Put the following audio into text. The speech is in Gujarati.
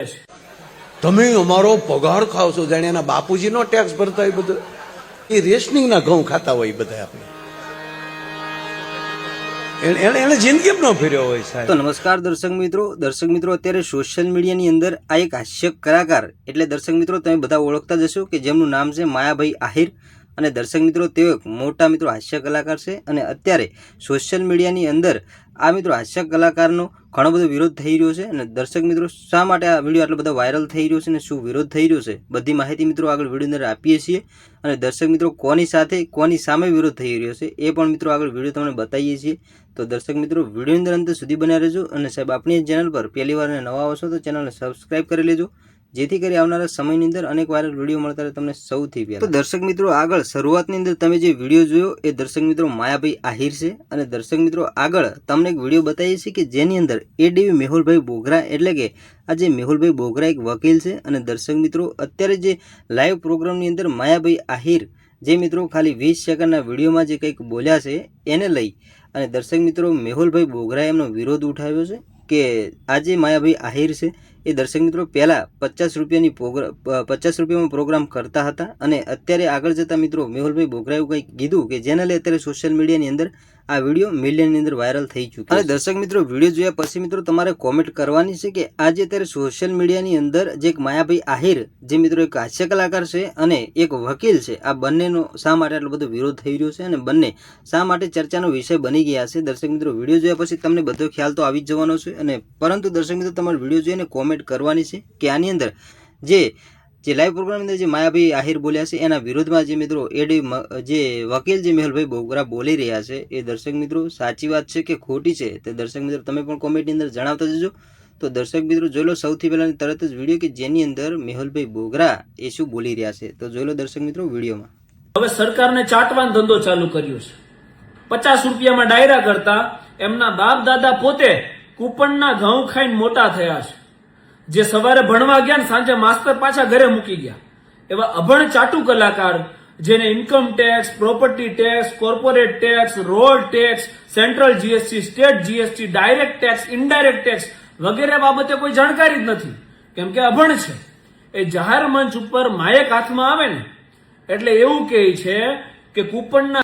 તમે અમારો પગાર ખાવ છો, જાણે એના બાપુજીનો ટેક્સ ભરતા હોય બધું. એ રેશનિંગના ઘઉં ખાતા હોય બધા. આપણે એને જિંદગી ન ફેર્યો હોય સાહેબ. તો નમસ્કાર દર્શક મિત્રો, અત્યારે સોશિયલ મીડિયાની અંદર આ એક હાસ્ય કલાકાર એટલે દર્શક મિત્રો તમે બધા ઓળખતા જશો કે જેમનું નામ છે માયાભાઈ આહિર. અને દર્શક મિત્રો તેઓ એક મોટા મિત્રો હાસ્ય કલાકાર છે અને અત્યારે સોશિયલ મીડિયાની અંદર આ મિત્રો હાસ્ય કલાકારનો ઘણો બધો વિરોધ થઈ રહ્યો છે. અને દર્શક મિત્રો શા માટે આ વિડીયો આટલો બધો વાયરલ થઈ રહ્યો છે અને શું વિરોધ થઈ રહ્યો છે બધી માહિતી મિત્રો આગળ વિડીયો અંદર આપીએ છીએ. અને દર્શક મિત્રો કોની સાથે કોની સામે વિરોધ થઈ રહ્યો છે એ પણ મિત્રો આગળ વિડીયો તમને બતાવીએ છીએ. તો દર્શક મિત્રો વિડીયો અંદર અંત સુધી બન્યા રહેજો. અને સાહેબ આપણી ચેનલ પર પહેલી વાર નવા આવશો તો ચેનલને સબસ્ક્રાઇબ કરી લેજો, જેથી કરી આવનારા સમયની અંદર અનેક વાયરલ વિડીયો મળતા રહે તમને સૌથી પહેલા. તો દર્શક મિત્રો આગળ શરૂઆતની અંદર તમે જે વિડીયો જોયો એ દર્શક મિત્રો માયાભાઈ આહિર છે. અને દર્શક મિત્રો આગળ તમને એક વિડીયો બતાવીએ છીએ કે જેની અંદર એડીવી મેહુલભાઈ બોગરા એટલે કે આ જે મેહુલભાઈ બોગરા એક વકીલ છે. અને દર્શક મિત્રો અત્યારે જે લાઈવ પ્રોગ્રામની અંદર માયાભાઈ આહિર જે મિત્રો ખાલી 20 સેકન્ડના વિડીયોમાં જે કંઈક બોલ્યા છે એને લઈ અને દર્શક મિત્રો મેહુલભાઈ બોગરાએ એમનો વિરોધ ઉઠાવ્યો છે કે આજે માયાભાઈ આહિર છે એ દર્શક મિત્રો પહેલાં 50 રૂપિયામાં પ્રોગ્રામ કરતા હતા. અને અત્યારે આગળ જતા મિત્રો મેહુલભાઈ બોગરાએ કંઈક કીધું કે જેને લઈ અત્યારે સોશિયલ મીડિયાની અંદર આ વિડીયો મિલિયનની અંદર વાયરલ થઈ ચૂક્યો. અને દર્શક મિત્રો વિડીયો જોયા પછી મિત્રો તમારે કોમેન્ટ કરવાની છે કે આજે અત્યારે સોશિયલ મીડિયાની અંદર જે એક માયાભાઈ આહિર જે મિત્રો એક હાસ્ય કલાકાર છે અને એક વકીલ છે, આ બંનેનો શા માટે આટલો બધો વિરોધ થઈ રહ્યો છે અને બંને શા માટે ચર્ચાનો વિષય બની ગયા છે. દર્શક મિત્રો વિડીયો જોયા પછી તમને બધો ખ્યાલ તો આવી જ જવાનો છે. અને પરંતુ દર્શક મિત્રો તમારે વિડીયો જોઈને કોમેન્ટ કરવાની છે કે આની અંદર જે લાઈવ પ્રોગ્રામની અંદર જે માયાભાઈ આહિર બોલ્યા છે એના વિરોધમાં જે મિત્રો જે વકીલ જે મેહુલભાઈ બોગરા બોલી રહ્યા છે એ દર્શક મિત્રો સાચી વાત છે કે ખોટી છે તે દર્શક મિત્રો તમે પણ કોમેન્ટની અંદર જણાવતા જજો. તો દર્શક મિત્રો જોઈ લો સૌથી પહેલાં તરત જ વિડીયો કે જેની અંદર મેહુલભાઈ બોગરા એ શું બોલી રહ્યા છે. તો જોઈ લો દર્શક મિત્રો વિડીયોમાં. હવે સરકારને ચાટવાનો ધંધો ચાલુ કર્યો છે. 50 રૂપિયામાં ડાયરા કરતા એમના બાપ દાદા પોતે કૂપનના ઘઉં ખાઈને મોટા થયા છે. જે સવારે ભણવા ગયા ને સાંજે માસ્તર પાછા ઘરે મૂકી ગયા એવા અભણ ચાટુ કલાકાર જેને income tax, property tax, corporate tax, road tax, central GST, state GST, direct tax, indirect tax વગેરે બાબતે કોઈ જાણકારી જ નથી કેમ કે અભણ છે. એ જાહેર મંચ ઉપર માયક હાથમાં આવે ને એટલે એવું કહે છે કે કૂપનના